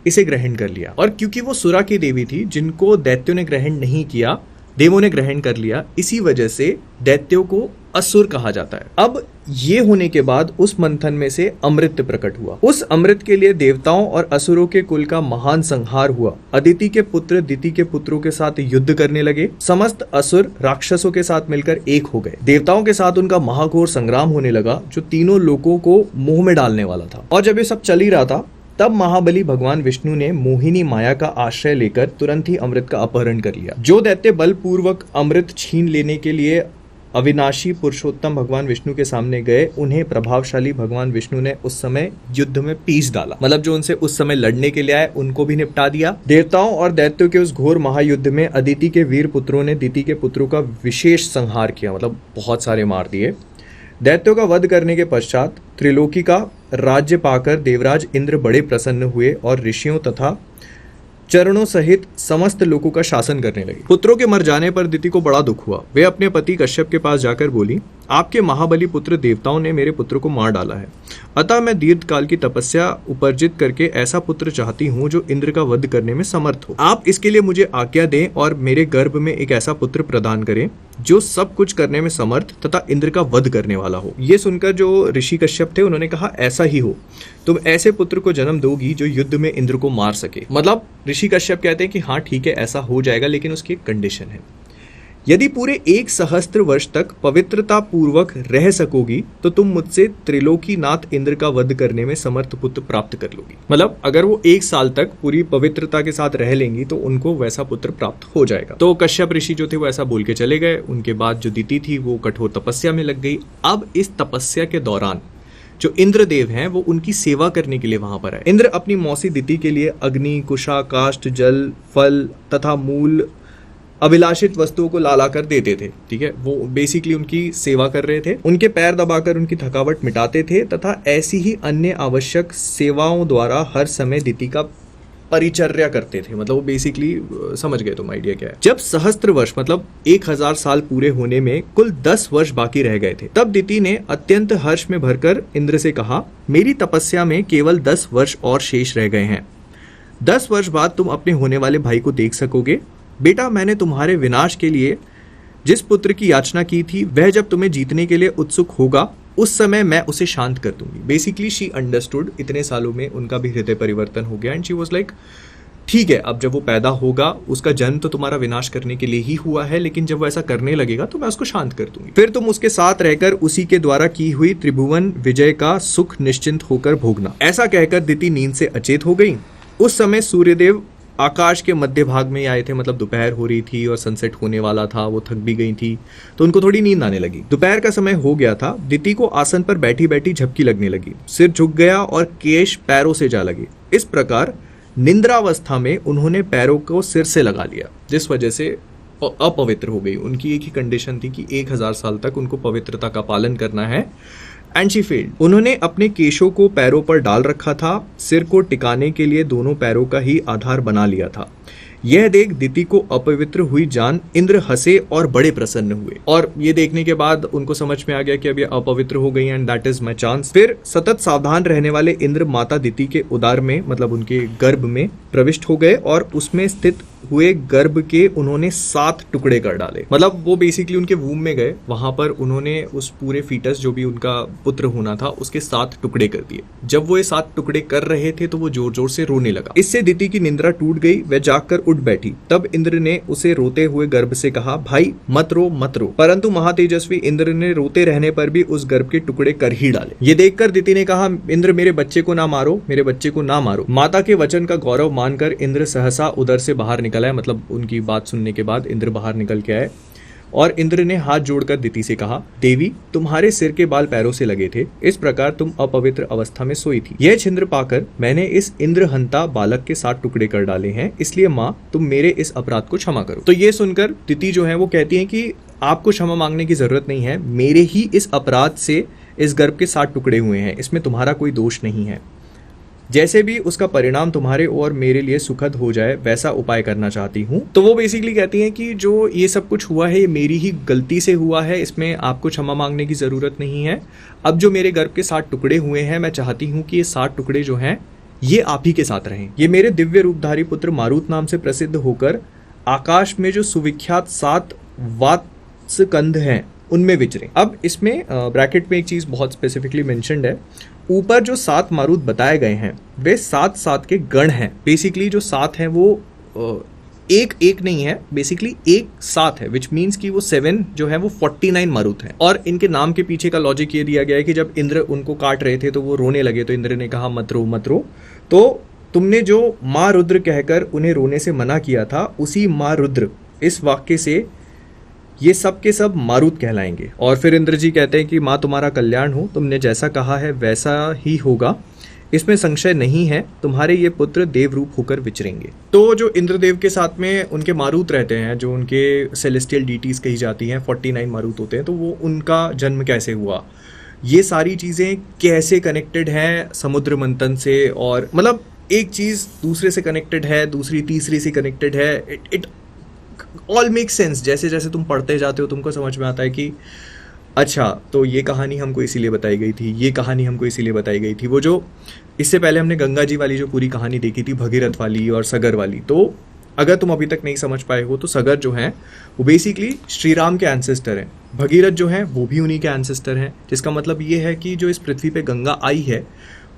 इसे ग्रहण कर लिया। और क्योंकि वो सुरा की देवी थी जिनको दैत्यों ने ग्रहण नहीं किया, देवों ने ग्रहण कर लिया, इसी वजह से दैत्यों को असुर कहा जाता है। अब ये होने के बाद उस मंथन में से अमृत प्रकट हुआ। उस अमृत के लिए देवताओं और असुरों के कुल का महान संहार हुआ। अदिति के पुत्र दिति के पुत्रों के साथ युद्ध करने लगे। समस्त असुर राक्षसों के साथ मिलकर एक हो गए। देवताओं के साथ उनका महाघोर संग्राम होने लगा जो तीनों लोगों को मुंह में डालने वाला था। और जब ये सब चल ही रहा था तब महाबली भगवान विष्णु ने मोहिनी माया का आश्रय लेकर तुरंत ही अमृत का अपहरण कर लिया। जो दैत्य बलपूर्वक अमृत छीन लेने के लिए अविनाशी पुरुषोत्तम भगवान विष्णु के सामने गए, उन्हें प्रभावशाली भगवान विष्णु ने उस समय युद्ध में पीस डाला। मतलब जो उनसे उस समय लड़ने के लिए आए उनको भी निपटा दिया। देवताओं और दैत्यों के उस घोर महायुद्ध में अदिति के वीर पुत्रों ने दिति के पुत्रों का विशेष संहार किया, मतलब बहुत सारे मार दिए। दैत्यों का वध करने के पश्चात त्रिलोकी का राज्य पाकर देवराज इंद्र बड़े प्रसन्न हुए और ऋषियों तथा चरणों सहित समस्त लोगों का शासन करने लगे। पुत्रों के मर जाने पर दिति को बड़ा दुख हुआ। वे अपने पति कश्यप के पास जाकर बोली, आपके महाबली पुत्र देवताओं ने मेरे पुत्र को मार डाला है, अतः मैं दीर्घ काल की तपस्या उपार्जित करके ऐसा पुत्र चाहती हूँ जो इंद्र का वध करने में समर्थ हो। आप इसके लिए मुझे आज्ञा दें और मेरे गर्भ में एक ऐसा पुत्र प्रदान करें जो सब कुछ करने में समर्थ तथा इंद्र का वध करने वाला हो। ये सुनकर जो ऋषि कश्यप थे उन्होंने कहा ऐसा ही हो, तुम ऐसे पुत्र को जन्म दोगी जो युद्ध में इंद्र को मार सके। मतलब ऋषि कश्यप कहते हैं कि हाँ ठीक है ऐसा हो जाएगा, लेकिन उसकी एक कंडीशन है, यदि पूरे 1 सहस्त्र वर्ष तक पवित्रता पूर्वक रह सकोगी तो तुम मुझसे त्रिलोकीनाथ इंद्र का वध करने में समर्थ पुत्र प्राप्त कर लोगी। मतलब अगर वो 1 साल तक पूरी पवित्रता के साथ रह लेंगी तो उनको वैसा पुत्र प्राप्त हो जाएगा। तो कश्यप ऋषि जो थे वो ऐसा बोल के चले गए। उनके बाद जो दिति थी वो कठोर तपस्या में लग गई। अब इस तपस्या के दौरान जो इंद्रदेव हैं वो उनकी सेवा करने के लिए वहां पर आए। इंद्र अपनी मौसी दिति के लिए अग्नि, कुशा, काष्ठ, जल, फल तथा मूल अभिलाषित वस्तुओं को ला कर देते थे। ठीक है, वो बेसिकली उनकी सेवा कर रहे थे, उनके पैर दबाकर उनकी थकावट मिटाते थे तथा ऐसी ही अन्य आवश्यक सेवाओं द्वारा हर समय दिति का परिचर्या करते थे। मतलब वो बेसिकली समझ गए तुम आइडिया क्या है। जब सहस्त्र वर्ष मतलब 1000 साल पूरे होने में कुल 10 वर्ष बाकी रह गए थे, तब दिति ने अत्यंत हर्ष में भरकर इंद्र से कहा, मेरी तपस्या में केवल 10 वर्ष और शेष रह गए हैं। 10 वर्ष बाद तुम अपने होने वाले भाई को देख सकोगे। बेटा, मैंने तुम्हारे विनाश के लिए जिस पुत्र की याचना की थी वह जब तुम्हें जीतने के लिए उत्सुक होगा उस समय मैं उसे शांत कर दूंगी। बेसिकली शी अंडरस्टूड, इतने सालों में उनका भी हृदय परिवर्तन हो गया एंड शी वाज लाइक ठीक है, अब जब वो पैदा होगा उसका जन्म तो तुम्हारा विनाश करने के लिए ही हुआ है, लेकिन जब वो ऐसा करने लगेगा तो मैं उसको शांत कर दूंगी। फिर तुम उसके साथ रहकर उसी के द्वारा की हुई त्रिभुवन विजय का सुख निश्चिंत होकर भोगना। ऐसा कहकर दिति नींद से अचेत हो गई। उस समय सूर्यदेव आकाश के मध्य भाग में आए थे। मतलब दोपहर हो रही थी और सनसेट होने वाला था, वो थक भी गई थी तो उनको थोड़ी नींद आने लगी। दोपहर का समय हो गया था। दिति को आसन पर बैठी बैठी झपकी लगने लगी, सिर झुक गया और केश पैरों से जा लगे। इस प्रकार निंद्रावस्था में उन्होंने पैरों को सिर से लगा लिया, जिस वजह से अपवित्र हो गई। उनकी एक ही कंडीशन थी कि 1000 साल तक उनको पवित्रता का पालन करना है एंड शी फेल्ड। उन्होंने अपने केशों को पैरों पर डाल रखा था, सिर को टिकाने के लिए दोनों पैरों का ही आधार बना लिया था। यह देख दिति को अपवित्र हुई जान इंद्र हंसे और बड़े प्रसन्न हुए। और ये देखने के बाद उनको समझ में आ गया कि अब ये अपवित्र हो गई and that is my chance. फिर सतत सावधान रहने वाले इंद्र माता दिति के उदर में मतलब उनके गर्भ में प्रविष्ट हो गए और उसमें स्थित हुए गर्भ के उन्होंने 7 टुकड़े कर डाले। मतलब वो बेसिकली उनके वूम में गए, वहां पर उन्होंने उस पूरे फीटस जो भी उनका पुत्र होना था उसके 7 टुकड़े कर दिए। जब वो ये 7 टुकड़े कर रहे थे तो वो जोर जोर से रोने लगा। इससे दिति की निंद्रा टूट गई, वह जागकर उठ बैठी। तब इंद्र ने उसे रोते हुए गर्भ से कहा, भाई मत रो मत रो। परंतु महातेजस्वी इंद्र ने रोते रहने पर भी उस गर्भ के टुकड़े कर ही डाले। ये देखकर दिति ने कहा, इंद्र मेरे बच्चे को ना मारो, मेरे बच्चे को ना मारो। माता के वचन का गौरव मानकर इंद्र सहसा उदर से बाहर निकला है। मतलब उनकी बात सुनने के बाद इंद्र बाहर निकल के आए और इंद्र ने हाथ जोड़कर दिति से कहा, देवी तुम्हारे सिर के बाल पैरों से लगे थे, इस प्रकार तुम अपवित्र अवस्था में सोई थी। यह छिंद्र पाकर मैंने इस इंद्रहंता बालक के 7 टुकड़े कर डाले हैं, इसलिए माँ तुम मेरे इस अपराध को क्षमा करो। तो ये सुनकर दिति जो है वो कहती है कि आपको क्षमा मांगने की जरूरत नहीं है, मेरे ही इस अपराध से इस गर्भ के 7 टुकड़े हुए हैं, इसमें तुम्हारा कोई दोष नहीं है। जैसे भी उसका परिणाम तुम्हारे और मेरे लिए सुखद हो जाए वैसा उपाय करना चाहती हूँ। तो वो बेसिकली कहती हैं कि जो ये सब कुछ हुआ है ये मेरी ही गलती से हुआ है, इसमें आपको क्षमा मांगने की जरूरत नहीं है। अब जो मेरे गर्भ के 7 टुकड़े हुए हैं मैं चाहती हूँ कि ये 7 टुकड़े जो हैं ये आप ही के साथ रहें। ये मेरे दिव्य रूपधारी पुत्र मारुत नाम से प्रसिद्ध होकर आकाश में जो सुविख्यात 7 वात्स्कंध हैं उनमें विचरें। अब इसमें ब्रैकेट में एक चीज बहुत स्पेसिफिकली मेंशन्ड है, ऊपर जो 7 मारुत बताए गए हैं वे 7 के गण हैं। बेसिकली जो 7 हैं वो एक नहीं है, बेसिकली एक 7 है, विच मीन्स कि वो 7 जो है वो 49 मारुत हैं। और इनके नाम के पीछे का लॉजिक ये दिया गया है कि जब इंद्र उनको काट रहे थे तो वो रोने लगे, तो इंद्र ने कहा मत रो मत रो। तो तुमने जो माँ रुद्र कहकर उन्हें रोने से मना किया था उसी माँ रुद्र इस वाक्य से ये सब के सब मारुत कहलाएंगे। और फिर इंद्र जी कहते हैं कि माँ तुम्हारा कल्याण हो, तुमने जैसा कहा है वैसा ही होगा, इसमें संशय नहीं है, तुम्हारे ये पुत्र देव रूप होकर विचरेंगे। तो जो इंद्रदेव के साथ में उनके मारुत रहते हैं, जो उनके सेलेस्टियल डीटीज कही जाती हैं, 49 मारुत होते हैं, तो वो उनका जन्म कैसे हुआ, ये सारी चीजें कैसे कनेक्टेड हैं समुद्र मंथन से, और मतलब एक चीज दूसरे से कनेक्टेड है, दूसरी तीसरी से कनेक्टेड है, इट ऑल मेक सेंस। जैसे जैसे तुम पढ़ते जाते हो तुमको समझ में आता है कि अच्छा तो ये कहानी हमको इसीलिए बताई गई थी, ये कहानी हमको इसीलिए बताई गई थी। वो जो इससे पहले हमने गंगा जी वाली जो पूरी कहानी देखी थी, भगीरथ वाली और सगर वाली, तो अगर तुम अभी तक नहीं समझ पाए हो तो सगर जो हैं वो बेसिकली श्री राम के एंसेस्टर हैं, भगीरथ जो हैं वो भी उन्हीं के एंसेस्टर हैं, जिसका मतलब ये है कि जो इस पृथ्वी पे गंगा आई है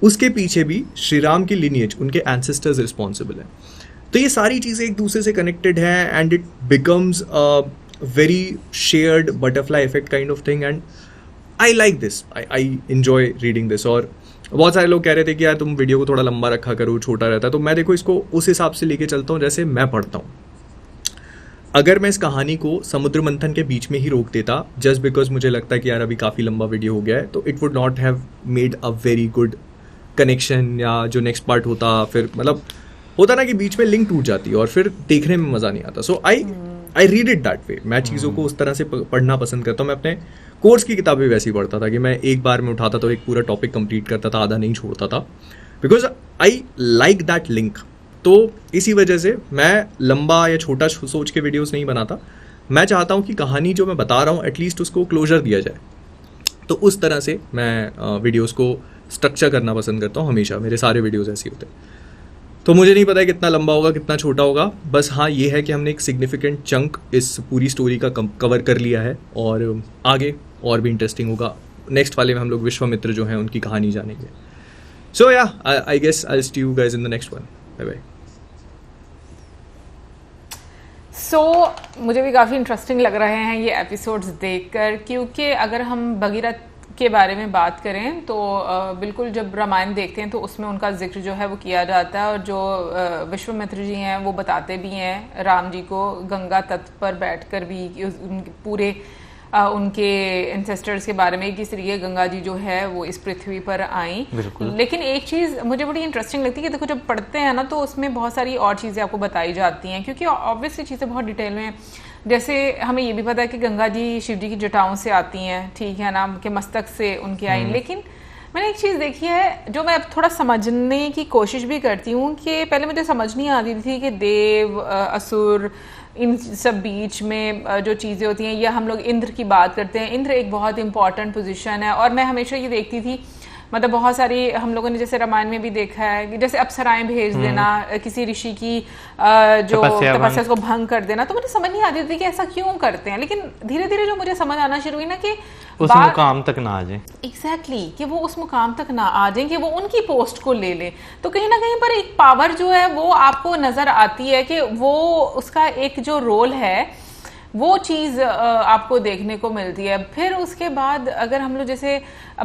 उसके पीछे भी श्री राम की लिनिएज, उनके एंसेस्टर्स रिस्पॉन्सिबल हैं। तो ये सारी चीज़ें एक दूसरे से कनेक्टेड हैं and it becomes a very shared butterfly effect kind of thing and I like this, I enjoy reading this. और बहुत सारे लोग कह रहे थे कि यार तुम वीडियो को थोड़ा लंबा रखा करो, छोटा रहता है, तो मैं देखो इसको उस हिसाब से लेके चलता हूँ जैसे मैं पढ़ता हूँ। अगर मैं इस कहानी को समुद्र मंथन के बीच में ही रोक देता जस्ट बिकॉज मुझे लगता है कि यार अभी काफ़ी लंबा वीडियो हो गया है, तो it would not have made a very good connection, या जो नेक्स्ट पार्ट होता फिर मतलब होता ना कि बीच में लिंक टूट जाती है और फिर देखने में मज़ा नहीं आता। So I read it that way. मैं चीज़ों को उस तरह से पढ़ना पसंद करता हूँ। मैं अपने कोर्स की किताबें वैसे ही पढ़ता था कि मैं एक बार में उठाता था, एक पूरा टॉपिक कंप्लीट करता था, आधा नहीं छोड़ता था, because I like that link. तो इसी वजह से मैं लंबा या छोटा सोच के वीडियोस नहीं बनाता। मैं चाहता हूँ कि कहानी जो मैं बता रहा हूँ एटलीस्ट उसको क्लोजर दिया जाए। तो उस तरह से मैं वीडियोस को स्ट्रक्चर करना पसंद करता हूँ हमेशा। मेरे सारे वीडियोस ऐसे होते हैं। तो मुझे नहीं पता है कितना लंबा होगा कितना छोटा होगा, बस हाँ ये है कि हमने एक सिग्निफिकेंट चंक इस पूरी स्टोरी का कवर कर लिया है और आगे और भी इंटरेस्टिंग होगा। नेक्स्ट वाले में हम लोग विश्वामित्र जो हैं उनकी कहानी जानेंगे। So yeah I guess I see you guys in the next one. Bye bye. मुझे भी काफ़ी इंटरेस्टिंग लग रहे हैं ये एपिसोड्स देखकर, क्योंकि अगर हम भगीरथ के बारे में बात करें तो बिल्कुल जब रामायण देखते हैं तो उसमें उनका जिक्र जो है वो किया जाता है, और जो विश्वामित्र जी हैं वो बताते भी हैं राम जी को गंगा तट पर बैठकर भी पूरे उनके एंसेस्टर्स के बारे में, किस तरीके गंगा जी जो है वो इस पृथ्वी पर आई। लेकिन एक चीज़ मुझे बड़ी इंटरेस्टिंग लगती है कि देखो जब पढ़ते हैं ना तो उसमें बहुत सारी और चीज़ें आपको बताई जाती हैं, क्योंकि ऑब्वियसली चीज़ें बहुत डिटेल में, जैसे हमें ये भी पता है कि गंगा जी शिव जी की जटाओं से आती हैं, ठीक है ना, के मस्तक से उनके आई। लेकिन मैंने एक चीज़ देखी है जो मैं अब थोड़ा समझने की कोशिश भी करती हूँ कि पहले मुझे समझ नहीं आती थी कि देव असुर इन सब बीच में जो चीज़ें होती हैं, या हम लोग इंद्र की बात करते हैं, इंद्र एक बहुत इंपॉर्टेंट पोजीशन है। और मैं हमेशा ये देखती थी, मतलब बहुत सारी हम लोगों ने जैसे रामायण में भी देखा है कि जैसे अप्सराएं भेज देना, किसी ऋषि की जो तपस्या को भंग कर देना, तो मुझे समझ नहीं आती थी कि ऐसा क्यों करते हैं। लेकिन धीरे धीरे जो मुझे समझ आना शुरू हुई ना कि उस मुकाम तक ना आ जाए, एग्जैक्टली कि वो उस मुकाम तक ना आ जाए, कि वो उनकी पोस्ट को ले ले, तो कहीं ना कहीं पर एक पावर जो है वो आपको नजर आती है कि वो उसका एक जो रोल है वो चीज़ आपको देखने को मिलती है। फिर उसके बाद अगर हम लोग जैसे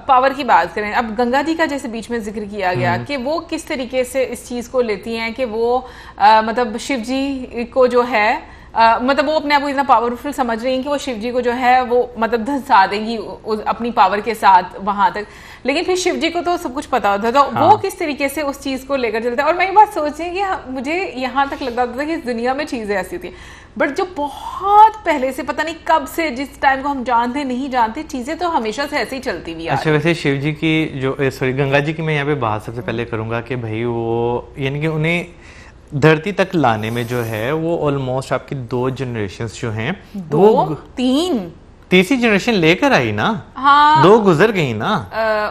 पावर की बात करें, अब गंगा जी का जैसे बीच में जिक्र किया गया कि वो किस तरीके से इस चीज़ को लेती हैं कि वो मतलब शिव जी को जो है मतलब वो अपने आप को इतना पावरफुल समझ रही हैं कि वो शिव जी को जो है वो मतलब धंसा देंगी अपनी पावर के साथ वहां तक। लेकिन फिर शिव जी को तो सब कुछ पता होता है, तो वो किस तरीके से उस चीज को लेकर चलते हैं। और मैं ये बात सोची कि मुझे यहाँ तक लगता था कि इस दुनिया में चीजें ऐसी थी, बट जो बहुत पहले से पता नहीं कब से, जिस टाइम को हम जानते नहीं जानते, चीजें तो हमेशा से ऐसे ही चलती हुई। अच्छा, वैसे शिव जी की जो सॉरी गंगा जी की मैं यहाँ पे बात सबसे पहले करूंगा कि भाई वो यानी कि उन्हें धरती तक लाने में जो है वो ऑलमोस्ट आपकी 2 जनरेशंस जो हैं, वो तीसरी जनरेशन लेकर आई ना। हाँ, 2 गुजर गई ना।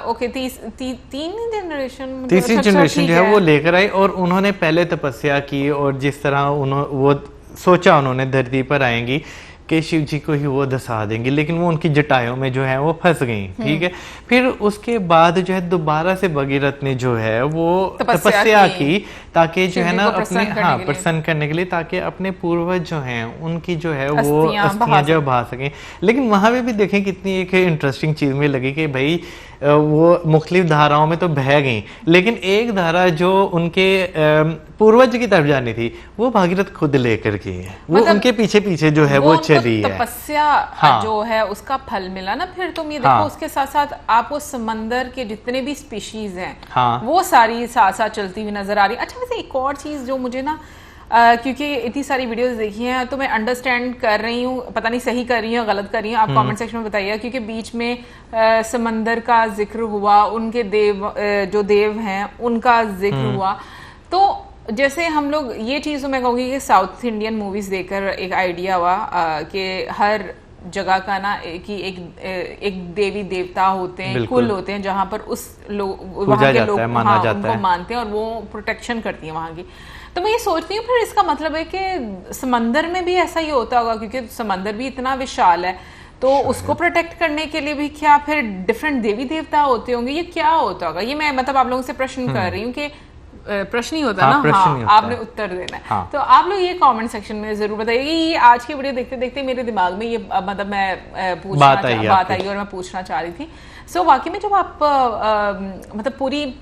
ओके, तीन जनरेशन, तीसरी जनरेशन जो है वो लेकर आई, और उन्होंने पहले तपस्या की, और जिस तरह वो सोचा उन्होंने धरती पर आएंगी कि शिव जी को ही वो धसा देंगी, लेकिन वो उनकी जटाओं में जो है वो फंस गई। ठीक है, फिर उसके बाद जो है दोबारा से भगीरथ ने जो है वो तपस्या की ताकि जो है ना अपने प्रसन्न करने के लिए, ताकि अपने पूर्वज जो हैं उनकी जो है वो अस्थियां जो बहा सकें। लेकिन वहां पे भी देखें कितनी एक इंटरेस्टिंग चीज मुझे लगी कि भाई वो मुख्तलिफ धाराओं में तो बह गई, लेकिन एक धारा जो उनके पूर्वज की तरफ जानी थी वो भागीरथ खुद लेकर गई है, वो मतलब उनके पीछे पीछे जो है वो चली है। तपस्या जो है उसका फल मिला ना। फिर तुम ये देखो उसके साथ साथ आपको समंदर के जितने भी स्पीशीज हैं वो सारी साथ साथ चलती हुई नजर आ रही है। अच्छा, वैसे एक और चीज जो मुझे ना क्योंकि इतनी सारी वीडियोस देखी हैं तो मैं अंडरस्टैंड कर रही हूँ, पता नहीं सही कर रही हूँ गलत कर रही हूँ, आप कमेंट सेक्शन में बताइए। क्योंकि बीच में समंदर का जिक्र हुआ, उनके देव जो देव हैं उनका जिक्र हुआ, तो जैसे हम लोग ये चीज़ मैं कहूँगी कि साउथ इंडियन मूवीज देखकर एक आइडिया हुआ कि हर जगह का ना कि एक देवी देवता होते हैं, कुल होते हैं जहाँ पर उस वहाँ के लोग उनको मानते हैं और वो प्रोटेक्शन करती है वहाँ की। तो मैं ये सोचती हूँ फिर इसका मतलब है कि समंदर में भी ऐसा ही होता होगा, क्योंकि समंदर भी इतना विशाल है, तो उसको प्रोटेक्ट करने के लिए भी क्या फिर डिफरेंट देवी देवता होते होंगे, ये क्या होता होगा? ये मैं मतलब आप लोगों से प्रश्न कर रही हूँ कि प्रश्न ही होता है ना, हाँ, आपने उत्तर देना है। हाँ। तो आप लोग ये कमेंट सेक्शन में जरूर बताइए। ये आज की वीडियो देखते देखते मेरे दिमाग में ये मतलब मैं बात आई और मैं पूछना चाह रही थी। सो वाकई में जब आप मतलब पूरी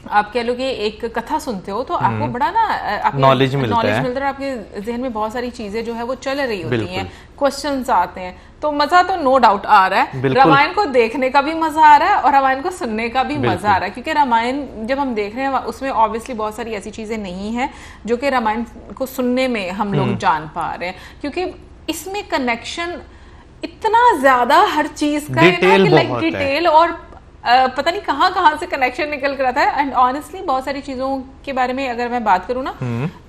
आप कह लो कि एक कथा सुनते हो तो आपको बड़ा ना नॉलेज मिलता है और आपके जहन में बहुत सारी चीजें जो है वो चल रही होती हैं, क्वेश्चंस आते हैं, तो मजा तो नो डाउट आ रहा है। रामायण को देखने का भी मजा आ रहा है और रामायण को सुनने का भी मजा आ रहा है, क्योंकि रामायण जब हम देख रहे हैं उसमें ऑब्वियसली बहुत सारी ऐसी चीजें नहीं है जो कि रामायण को सुनने में हम लोग जान पा रहे हैं, क्योंकि इसमें कनेक्शन इतना ज्यादा हर चीज का है ना कि लाइक डिटेल और पता नहीं कहाँ से कनेक्शन निकल कर आता है। एंड ऑनेस्टली बहुत सारी चीजों के बारे में अगर मैं बात करूँ ना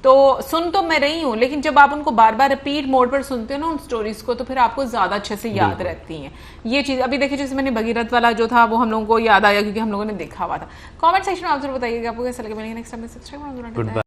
तो सुन तो मैं रही हूँ, लेकिन जब आप उनको बार बार रिपीट मोड पर सुनते हो ना उन स्टोरीज को, तो फिर आपको ज्यादा अच्छे से याद रहती हैं ये चीज। अभी देखिए जैसे मैंने भगीरथ वाला जो था वो हम लोगों को याद आया क्योंकि हम लोगों ने देखा हुआ था। कमेंट सेक्शन में आप जरूर बताइएगा आपको कैसा लगे। Next time subscribe.